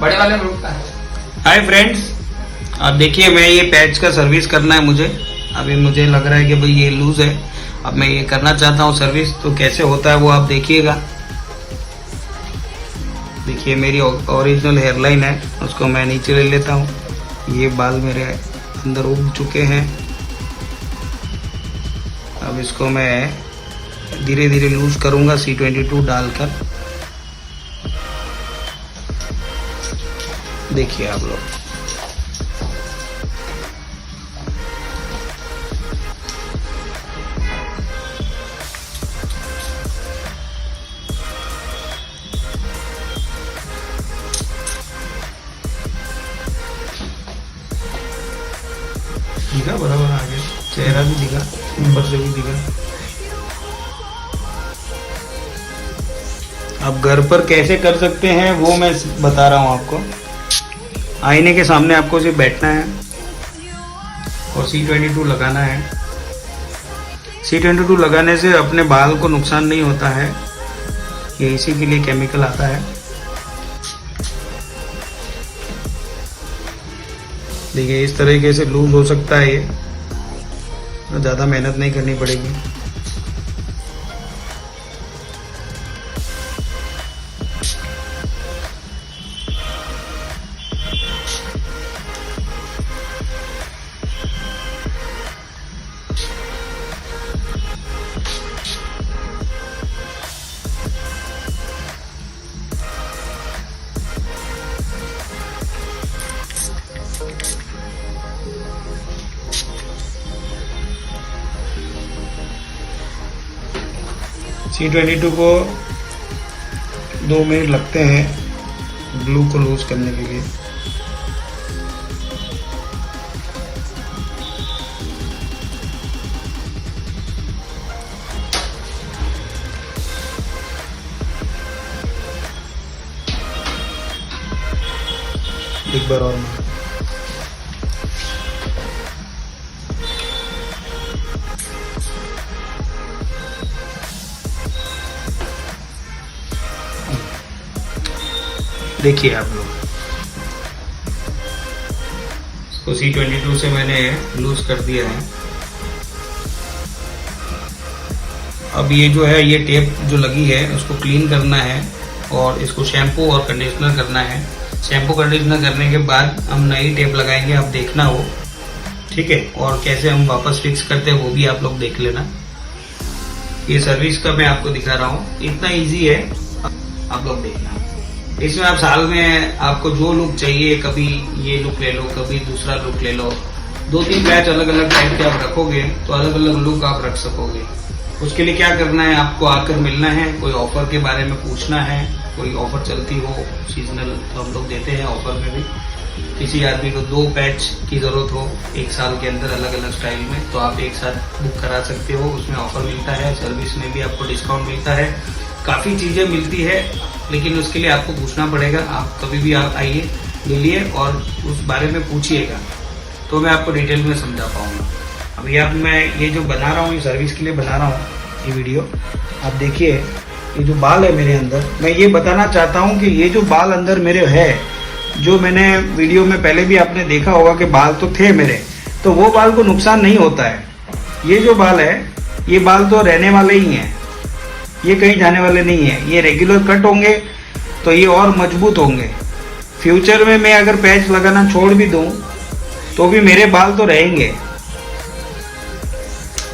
बड़े वाले में रुकता है। हाय फ्रेंड्स, अब देखिए मैं ये पैच का सर्विस करना है मुझे। अभी मुझे लग रहा है कि भाई ये लूज है, अब मैं ये करना चाहता हूँ सर्विस। तो कैसे होता है वो आप देखिएगा। देखिए मेरी ओरिजिनल हेयरलाइन है, उसको मैं नीचे ले लेता हूँ। ये बाल मेरे अंदर उग चुके हैं। अब इसको मैं धीरे धीरे लूज करूँगा C22 डालकर। देखिए आप लोग, दिखा बराबर आ गया, चेहरा भी दिखा, ऊपर से भी दिखा। अब घर पर कैसे कर सकते हैं वो मैं बता रहा हूँ आपको। आईने के सामने आपको सिर्फ बैठना है और C22 लगाना है। C22 लगाने से अपने बाल को नुकसान नहीं होता है, ये इसी के लिए केमिकल आता है। देखिए इस तरीके से लूज हो सकता है ये, ज़्यादा मेहनत नहीं करनी पड़ेगी। C22 को 2 मिनट लगते हैं ग्लू को लूज करने के लिए। एक बार और देखिए आप लोग, इसको C22 से मैंने लूज कर दिया है। अब ये जो है, ये टेप जो लगी है उसको क्लीन करना है और इसको शैम्पू और कंडीशनर करना है। शैम्पू कंडीशनर करने के बाद हम नई टेप लगाएंगे, आप देखना वो, ठीक है। और कैसे हम वापस फिक्स करते हैं वो भी आप लोग देख लेना। ये सर्विस का मैं आपको दिखा रहा हूँ, इतना इजी है, आप लोग देखना। इसमें आप साल में आपको जो लुक चाहिए, कभी ये लुक ले लो, कभी दूसरा लुक ले लो। 2-3 पैच अलग अलग टाइप के आप रखोगे तो अलग अलग लुक आप रख सकोगे। उसके लिए क्या करना है, आपको आकर मिलना है, कोई ऑफर के बारे में पूछना है, कोई ऑफर चलती हो सीजनल तो हम लोग देते हैं ऑफर में भी। किसी आदमी को 2 पैच की जरूरत हो 1 साल के अंदर अलग अलग स्टाइल में, तो आप एक साथ बुक करा सकते हो। उसमें ऑफर मिलता है, सर्विस में भी आपको डिस्काउंट मिलता है, काफ़ी चीज़ें मिलती है। लेकिन उसके लिए आपको पूछना पड़ेगा। आप कभी भी आप आइए, मिलिए और उस बारे में पूछिएगा, तो मैं आपको डिटेल में समझा पाऊंगा। अभी आप मैं ये जो बना रहा हूँ, ये सर्विस के लिए बना रहा हूँ ये वीडियो। आप देखिए ये जो बाल है मेरे अंदर, मैं ये बताना चाहता हूँ कि ये जो बाल अंदर मेरे है, जो मैंने वीडियो में पहले भी आपने देखा होगा कि बाल तो थे मेरे, तो वो बाल को नुकसान नहीं होता है। ये जो बाल है, ये बाल तो रहने वाले ही हैं, ये कहीं जाने वाले नहीं है। ये रेगुलर कट होंगे तो ये और मजबूत होंगे। फ्यूचर में मैं अगर पैच लगाना छोड़ भी दूं तो भी मेरे बाल तो रहेंगे।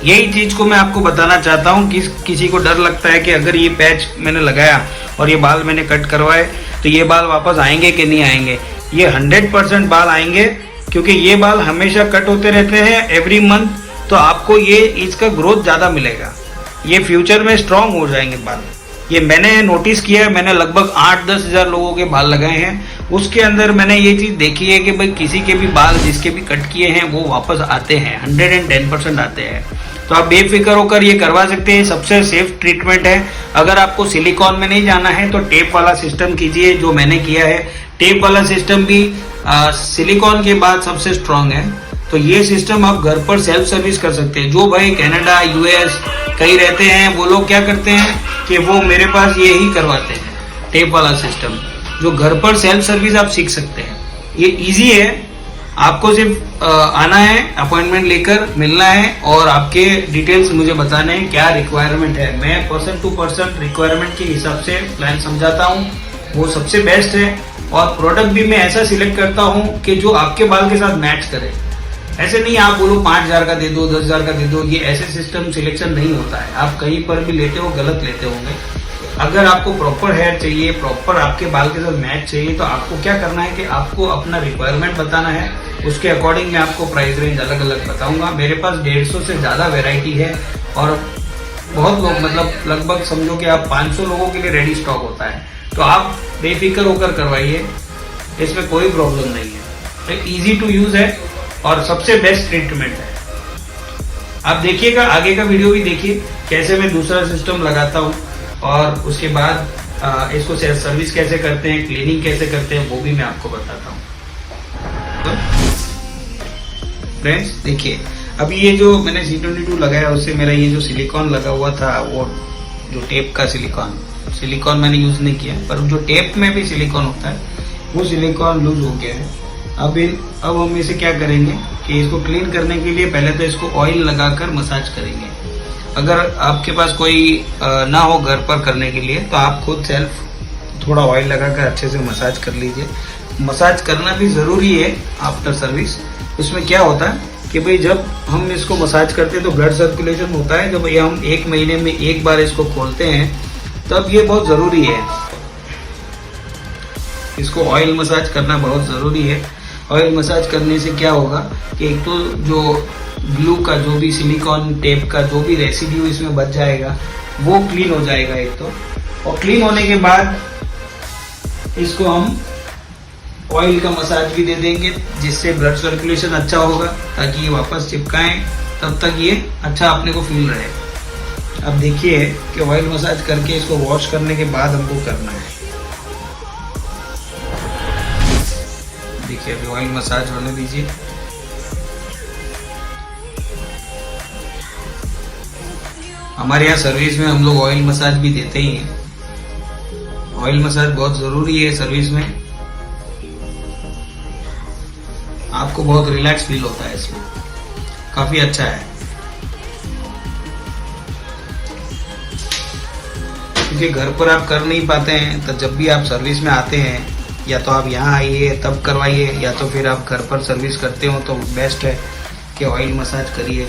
यही चीज को मैं आपको बताना चाहता हूं कि किसी को डर लगता है कि अगर ये पैच मैंने लगाया और ये बाल मैंने कट करवाए तो ये बाल वापस आएंगे कि नहीं आएंगे। ये 100% बाल आएंगे, क्योंकि ये बाल हमेशा कट होते रहते हैं एवरी मंथ, तो आपको ये इसका ग्रोथ ज़्यादा मिलेगा। ये फ्यूचर में स्ट्रांग हो जाएंगे बाल। ये मैंने नोटिस किया है, मैंने लगभग 8-10 हज़ार लोगों के बाल लगाए हैं। उसके अंदर मैंने ये चीज़ देखी है कि भाई किसी के भी बाल जिसके भी कट किए हैं वो वापस आते हैं, 110% आते हैं। तो आप बेफिक्र होकर ये करवा सकते हैं, सबसे सेफ ट्रीटमेंट है। अगर आपको सिलिकॉन में नहीं जाना है तो टेप वाला सिस्टम कीजिए, जो मैंने किया है। टेप वाला सिस्टम भी सिलिकॉन के बाद सबसे स्ट्रांग है। तो ये सिस्टम आप घर पर सेल्फ सर्विस कर सकते हैं। जो भाई कनाडा, यूएस कहीं रहते हैं वो लोग क्या करते हैं कि वो मेरे पास ये ही करवाते हैं, टेप वाला सिस्टम। जो घर पर सेल्फ सर्विस आप सीख सकते हैं। ये इजी है, आपको सिर्फ आना है, अपॉइंटमेंट लेकर मिलना है और आपके डिटेल्स मुझे बताने हैं क्या रिक्वायरमेंट है। मैं पर्सन टू पर्सन रिक्वायरमेंट के हिसाब से प्लान समझाता हूँ, वो सबसे बेस्ट है। और प्रोडक्ट भी मैं ऐसा सिलेक्ट करता हूँ कि जो आपके बाल के साथ मैच करे। ऐसे नहीं आप बोलो 5,000 का दे दो, 10,000 का दे दो, ये ऐसे सिस्टम सिलेक्शन नहीं होता है। आप कहीं पर भी लेते हो गलत लेते होंगे। अगर आपको प्रॉपर हेयर चाहिए, प्रॉपर आपके बाल के साथ मैच चाहिए, तो आपको क्या करना है कि आपको अपना रिक्वायरमेंट बताना है, उसके अकॉर्डिंग मैं आपको प्राइस रेंज अलग अलग बताऊंगा। मेरे पास 150 से ज्यादा वेराइटी है और बहुत लोग, मतलब लगभग समझो कि आप 500 लोगों के लिए रेडी स्टॉक होता है। तो आप बेफिक्र होकर करवाइए, इसमें कोई प्रॉब्लम नहीं है। इजी टू यूज है और सबसे बेस्ट ट्रीटमेंट है। आप देखिएगा, आगे का वीडियो भी देखिए कैसे मैं दूसरा सिस्टम लगाता हूँ और उसके बाद इसको सर्विस कैसे करते हैं, क्लीनिंग कैसे करते हैं, वो भी मैं आपको बताता हूँ। तो फ्रेंड्स देखिए, अभी ये जो मैंने C22 लगाया उससे मेरा ये जो सिलिकॉन लगा हुआ था, वो जो टेप का सिलिकॉन मैंने यूज नहीं किया, पर जो टेप में भी सिलिकॉन होता है वो सिलिकॉन लूज हो गया है। अब हम इसे क्या करेंगे कि इसको क्लीन करने के लिए पहले तो इसको ऑयल लगाकर मसाज करेंगे। अगर आपके पास कोई ना हो घर पर करने के लिए, तो आप खुद सेल्फ थोड़ा ऑयल लगाकर अच्छे से मसाज कर लीजिए। मसाज करना भी जरूरी है आफ्टर सर्विस। उसमें क्या होता है कि भाई जब हम इसको मसाज करते हैं तो ब्लड सर्कुलेशन होता है। जब ये हम 1 महीने में एक बार इसको खोलते हैं तब ये बहुत जरूरी है, इसको ऑयल मसाज करना बहुत जरूरी है। ऑयल मसाज करने से क्या होगा कि एक तो जो ग्लू का, जो भी सिलिकॉन टेप का जो भी रेसिड्यू इसमें बच जाएगा वो क्लीन हो जाएगा एक तो, और क्लीन होने के बाद इसको हम ऑयल का मसाज भी दे देंगे जिससे ब्लड सर्कुलेशन अच्छा होगा, ताकि ये वापस चिपकाएं, तब तक ये अच्छा अपने को फील रहे। अब देखिए कि ऑयल मसाज करके इसको वॉश करने के बाद हमको करना है। देखिए अभी ऑयल मसाज होने दीजिए। हमारे यहाँ सर्विस में हम लोग ऑयल मसाज भी देते ही हैं। ऑयल मसाज बहुत जरूरी है सर्विस में, आपको बहुत रिलैक्स फील होता है इसमें, काफी अच्छा है। क्योंकि घर पर आप कर नहीं पाते हैं, तो जब भी आप सर्विस में आते हैं या तो आप यहाँ आइए तब करवाइए, या तो फिर आप घर पर सर्विस करते हो तो बेस्ट है कि ऑयल मसाज करिए।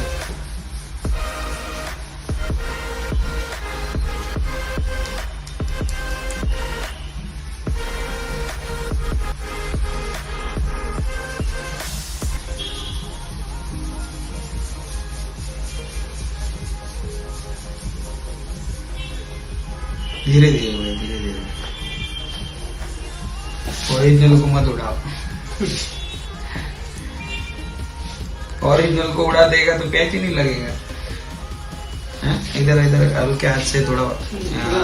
धीरे धीरे भाई, धीरे धीरे, ओरिजिनल को मत उड़ाओ। ओरिजिनल को उड़ा देगा तो कैच ही नहीं लगेगा। इधर इधर हल्के हाथ से थोड़ा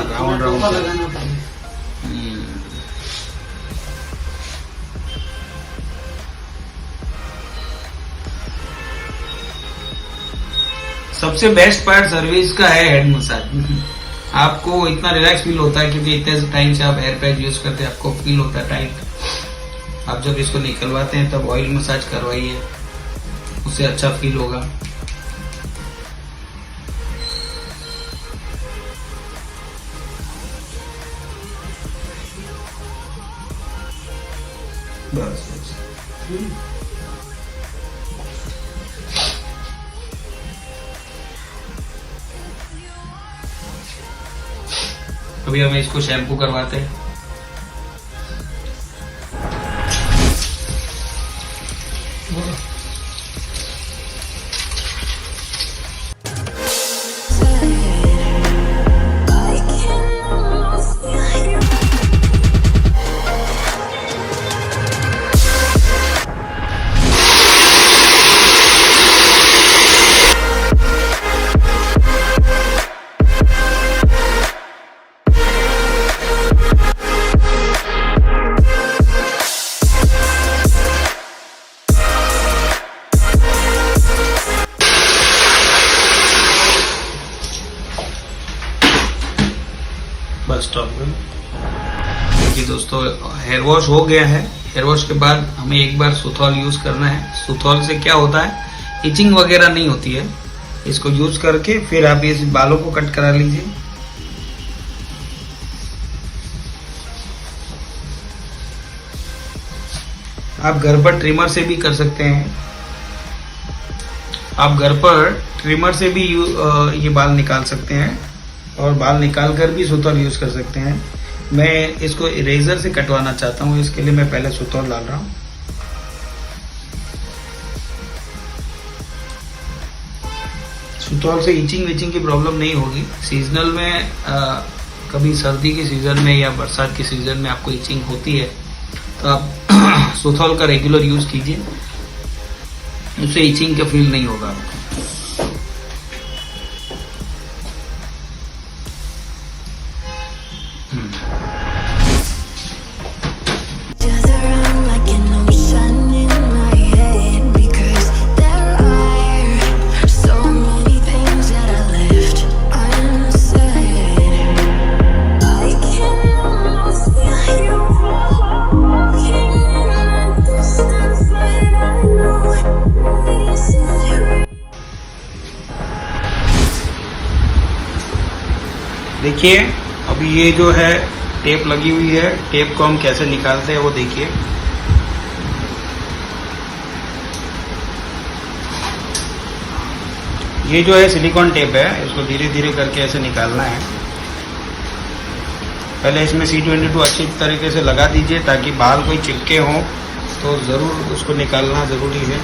राउंड राउंड। सबसे बेस्ट पार्ट सर्विस का है हेड मसाज। आपको इतना रिलैक्स फील होता है क्योंकि इतने टाइम से आप हेयर पैक यूज करते हैं, आपको फील होता है टाइट। आप जब इसको निकलवाते हैं तब ऑयल मसाज करवाइए, उससे अच्छा फील होगा। बस बस। अभी हमें इसको शैम्पू करवाते हैं। दोस्तों हेयर वॉश हो गया है। हेयर वॉश के बाद हमें एक बार सुथौल यूज करना है। सुथौल से क्या होता है, इचिंग वगैरह नहीं होती है। इसको यूज करके फिर आप इस बालों को कट करा लीजिए। आप घर पर ट्रिमर से भी कर सकते हैं। आप घर पर ट्रिमर से भी ये बाल निकाल सकते हैं और बाल निकाल कर भी सुतौल यूज कर सकते हैं। मैं इसको इरेजर से कटवाना चाहता हूँ, इसके लिए मैं पहले सुतौल डाल रहा हूँ। सुतौल से इचिंग विचिंग की प्रॉब्लम नहीं होगी। सीजनल में कभी सर्दी के सीजन में या बरसात के सीजन में आपको इचिंग होती है तो आप सुतौल का रेगुलर यूज कीजिए, उससे इचिंग का फील नहीं होगा आपको। देखिए अभी ये जो है टेप लगी हुई है, टेप को हम कैसे निकालते हैं वो देखिए। ये जो है सिलिकॉन टेप है, इसको धीरे धीरे करके ऐसे निकालना है। पहले इसमें C22 अच्छी तरीके से लगा दीजिए ताकि बाल कोई चिपके हों तो ज़रूर उसको निकालना ज़रूरी है।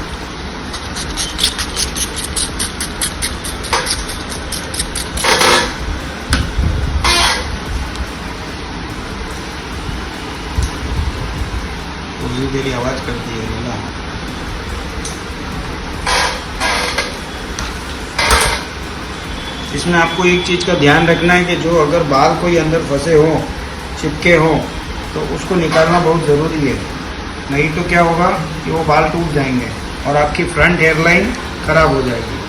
धीरे आवाज करती है ना। इसमें आपको एक चीज का ध्यान रखना है कि जो अगर बाल कोई अंदर फंसे हो, चिपके हो, तो उसको निकालना बहुत जरूरी है। नहीं तो क्या होगा कि वो बाल टूट जाएंगे और आपकी फ्रंट हेयरलाइन खराब हो जाएगी।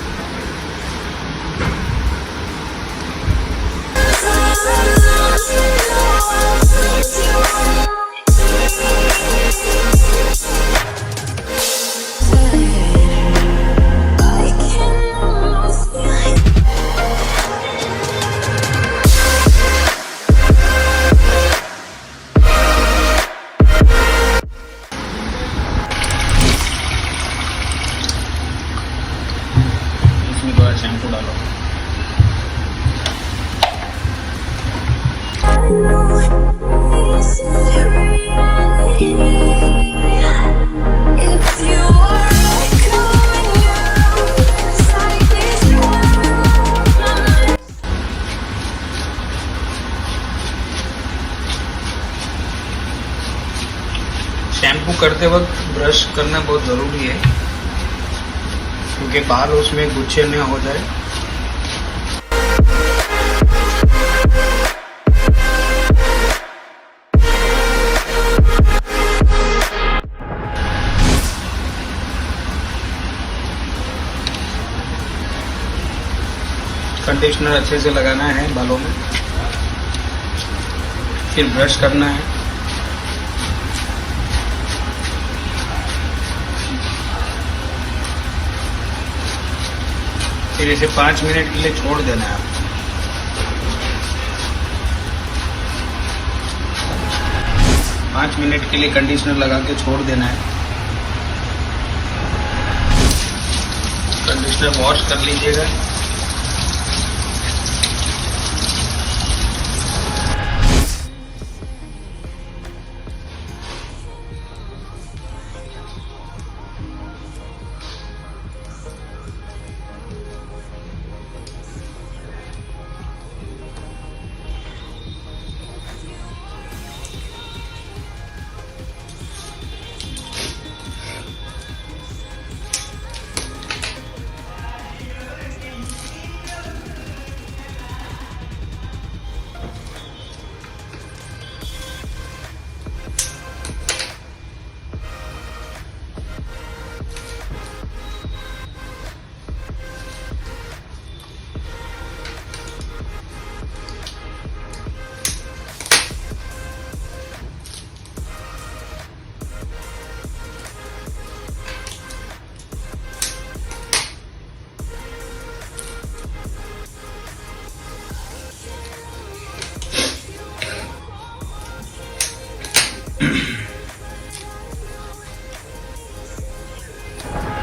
शैम्पू डालो। शैम्पू करते वक्त ब्रश करना बहुत ज़रूरी है क्योंकि बाल उसमें गुच्छे में हो जाए। कंडीशनर अच्छे से लगाना है बालों में, फिर ब्रश करना है। फिर इसे 5 मिनट के लिए छोड़ देना है आपको। 5 मिनट के लिए कंडीशनर लगा के छोड़ देना है। कंडीशनर वॉश कर लीजिएगा।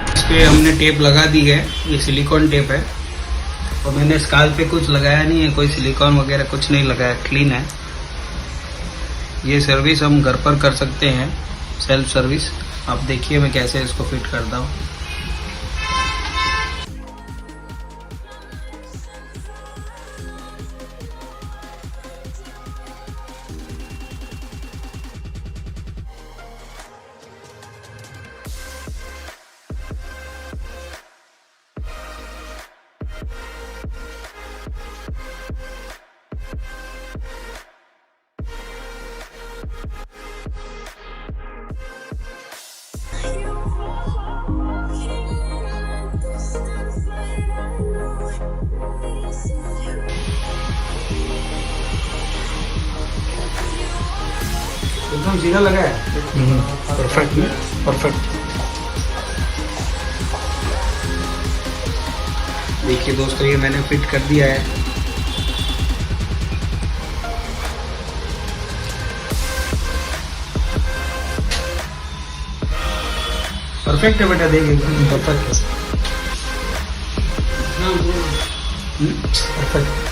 इस पे हमने टेप लगा दी है, ये सिलिकॉन टेप है और मैंने स्काल पे कुछ लगाया नहीं है, कोई सिलिकॉन वगैरह कुछ नहीं लगाया, क्लीन है। ये सर्विस हम घर पर कर सकते हैं, सेल्फ सर्विस। आप देखिए मैं कैसे इसको फिट करता हूँ। एकदम सीधा लगा है, परफेक्ट परफेक्ट। देखिए दोस्तों, ये मैंने फिट कर दिया है। परफेक्ट है बेटा, देखिए एकदम परफेक्ट है। परफेक्ट।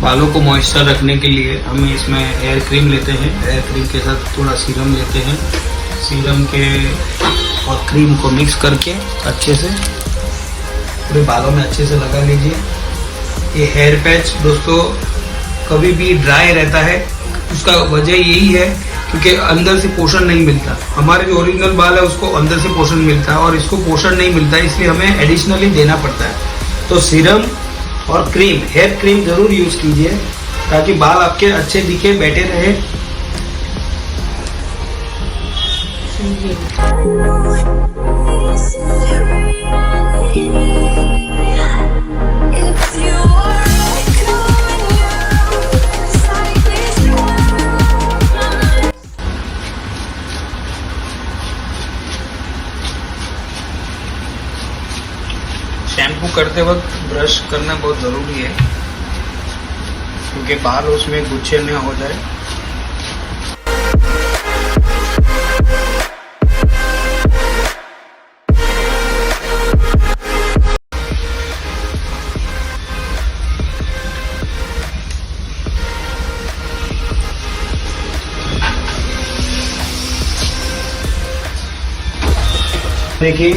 बालों को मॉइस्चर रखने के लिए हम इसमें एयर क्रीम लेते हैं, एयर क्रीम के साथ थोड़ा सीरम लेते हैं। सीरम के और क्रीम को मिक्स करके अच्छे से पूरे बालों में अच्छे से लगा लीजिए। ये हेयर पैच दोस्तों कभी भी ड्राई रहता है, उसका वजह यही है क्योंकि अंदर से पोषण नहीं मिलता। हमारे जो ओरिजिनल बाल है उसको अंदर से पोषण मिलता है और इसको पोषण नहीं मिलता है, इसलिए हमें एडिशनली देना पड़ता है। तो सीरम और क्रीम, हेयर क्रीम जरूर यूज कीजिए ताकि बाल आपके अच्छे दिखे, बैठे रहे। शैम्पू करते वक्त ब्रश करना बहुत ज़रूरी है क्योंकि बाल उसमें गुच्छे न हो जाए। देखिए